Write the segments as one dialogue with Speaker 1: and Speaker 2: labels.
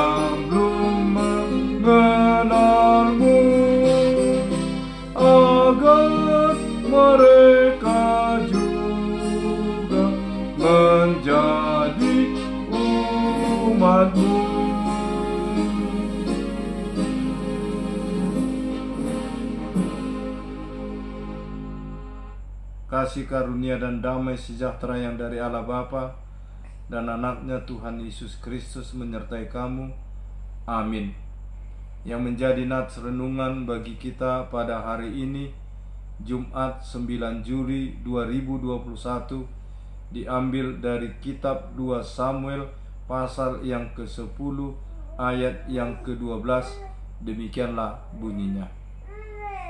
Speaker 1: yang belum mengenalmu, agar mereka juga menjadi umat-Mu. Kasih karunia dan damai sejahtera yang dari Allah Bapa dan anaknya Tuhan Yesus Kristus menyertai kamu. Amin. Yang menjadi nats renungan bagi kita pada hari ini, Jumat 9 Juli 2021, diambil dari kitab 2 Samuel pasal yang ke-10 ayat yang ke-12. Demikianlah bunyinya.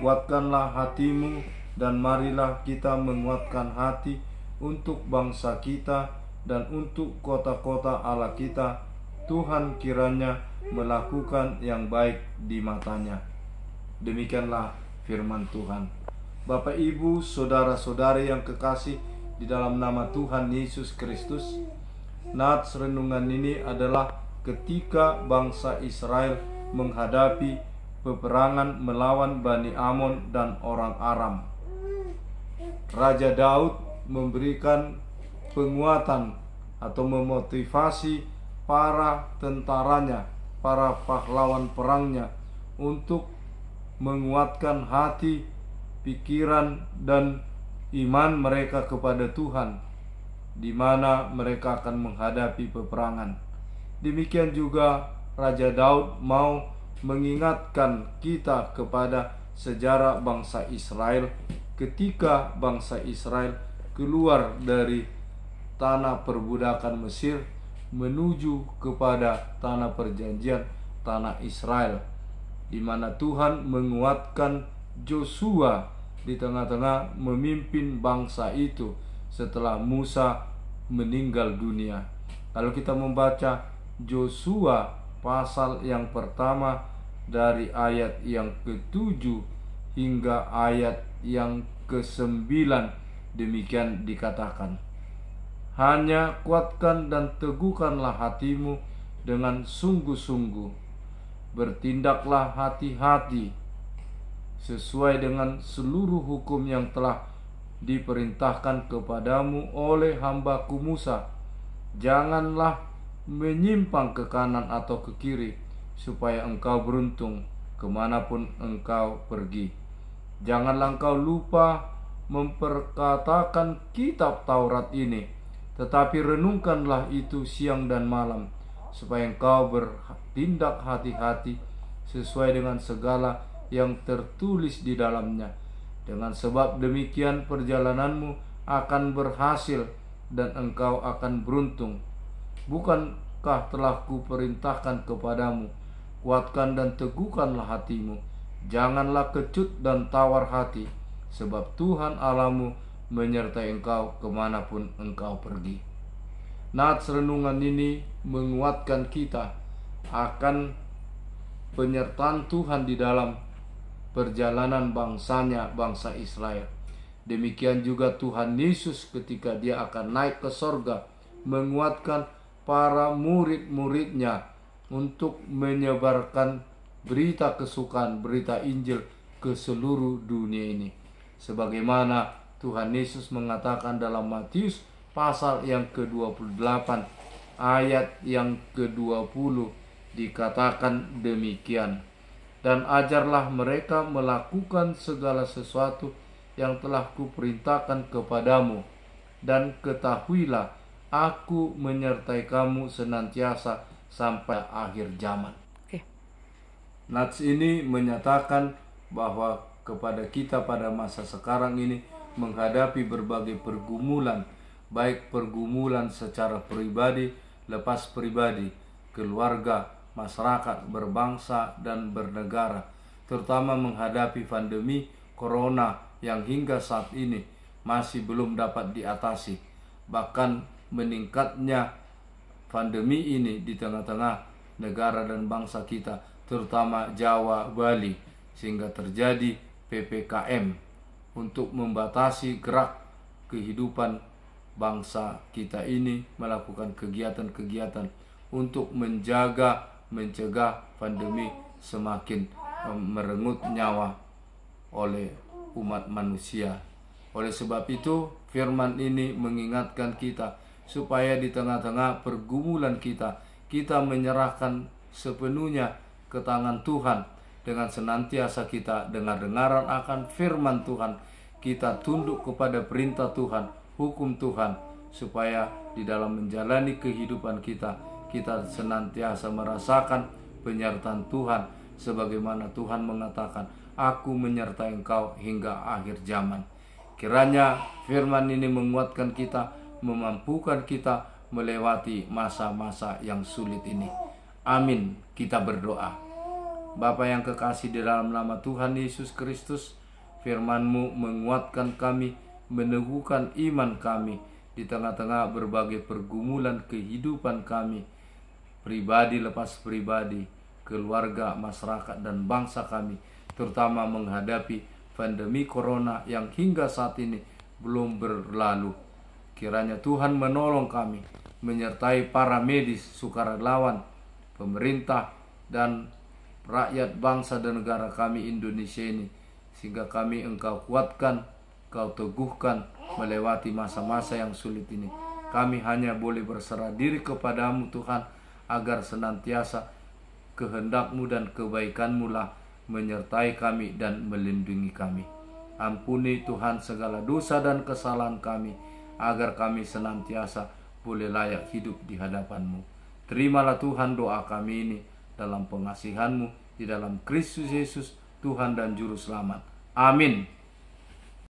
Speaker 1: Kuatkanlah hatimu, dan marilah kita menguatkan hati untuk bangsa kita dan untuk kota-kota Allah kita. Tuhan kiranya melakukan yang baik di matanya. Demikianlah firman Tuhan. Bapak, Ibu, saudara-saudari yang kekasih di dalam nama Tuhan Yesus Kristus, nats renungan ini adalah ketika bangsa Israel menghadapi peperangan melawan Bani Amon dan orang Aram. Raja Daud memberikan penguatan atau memotivasi para tentaranya, para pahlawan perangnya, untuk menguatkan hati, pikiran, dan iman mereka kepada Tuhan, di mana mereka akan menghadapi peperangan. Demikian juga Raja Daud mau mengingatkan kita kepada sejarah bangsa Israel ketika bangsa Israel keluar dari tanah perbudakan Mesir menuju kepada tanah perjanjian, tanah Israel, di mana Tuhan menguatkan Yosua di tengah-tengah memimpin bangsa itu setelah Musa meninggal dunia. Kalau kita membaca Yosua pasal yang pertama dari ayat yang ke-7 hingga ayat yang ke-9, demikian dikatakan, hanya kuatkan dan teguhkanlah hatimu dengan sungguh-sungguh, bertindaklah hati-hati sesuai dengan seluruh hukum yang telah diperintahkan kepadamu oleh hambaku Musa. Janganlah menyimpang ke kanan atau ke kiri, supaya engkau beruntung kemanapun engkau pergi. Janganlah engkau lupa memperkatakan kitab Taurat ini, tetapi renungkanlah itu siang dan malam, supaya engkau bertindak hati-hati sesuai dengan segala yang tertulis di dalamnya. Dengan sebab demikian perjalananmu akan berhasil dan engkau akan beruntung. Bukankah telah kuperintahkan kepadamu, kuatkan dan teguhkanlah hatimu, janganlah kecut dan tawar hati, sebab Tuhan Allahmu menyertai engkau kemanapun engkau pergi. Nats renungan ini menguatkan kita akan penyertaan Tuhan di dalam perjalanan bangsanya, bangsa Israel. Demikian juga Tuhan Yesus ketika dia akan naik ke sorga, menguatkan para murid-muridnya untuk menyebarkan berita kesukaan, berita Injil ke seluruh dunia ini. Sebagaimana Tuhan Yesus mengatakan dalam Matius pasal yang ke-28 ayat yang ke-20, dikatakan demikian, dan ajarlah mereka melakukan segala sesuatu yang telah kuperintahkan kepadamu, dan ketahuilah Aku menyertai kamu senantiasa sampai akhir zaman. Nats ini menyatakan bahwa kepada kita pada masa sekarang ini menghadapi berbagai pergumulan, baik pergumulan secara pribadi, lepas pribadi, keluarga, masyarakat, berbangsa, dan bernegara, terutama menghadapi pandemi corona yang hingga saat ini masih belum dapat diatasi. Bahkan meningkatnya pandemi ini di tengah-tengah negara dan bangsa kita, terutama Jawa, Bali, sehingga terjadi PPKM untuk membatasi gerak kehidupan bangsa kita ini, melakukan kegiatan-kegiatan untuk menjaga mencegah pandemi semakin merenggut nyawa oleh umat manusia. Oleh sebab itu, firman ini mengingatkan kita supaya di tengah-tengah pergumulan kita menyerahkan sepenuhnya ke tangan Tuhan. Dengan senantiasa kita dengar-dengaran akan firman Tuhan, kita tunduk kepada perintah Tuhan, hukum Tuhan, supaya di dalam menjalani kehidupan kita senantiasa merasakan penyertaan Tuhan, sebagaimana Tuhan mengatakan, Aku menyertai engkau hingga akhir zaman. Kiranya firman ini menguatkan kita, memampukan kita melewati masa-masa yang sulit ini. Amin. Kita berdoa. Bapa yang kekasih, di dalam nama Tuhan Yesus Kristus, firman-Mu menguatkan kami, meneguhkan iman kami di tengah-tengah berbagai pergumulan kehidupan kami, pribadi lepas pribadi, keluarga, masyarakat, dan bangsa kami, terutama menghadapi pandemi corona yang hingga saat ini belum berlalu. Kiranya Tuhan menolong kami, menyertai para medis, sukarelawan, pemerintah, dan rakyat bangsa dan negara kami Indonesia ini, sehingga kami Engkau kuatkan, Engkau teguhkan melewati masa-masa yang sulit ini. Kami hanya boleh berserah diri kepadamu Tuhan, agar senantiasa kehendak-Mu dan kebaikan-Mu lah menyertai kami dan melindungi kami. Ampuni Tuhan segala dosa dan kesalahan kami, agar kami senantiasa boleh layak hidup di hadapan-Mu. Terimalah Tuhan doa kami ini dalam pengasihan-Mu, di dalam Kristus Yesus, Tuhan dan Juru Selamat. Amin.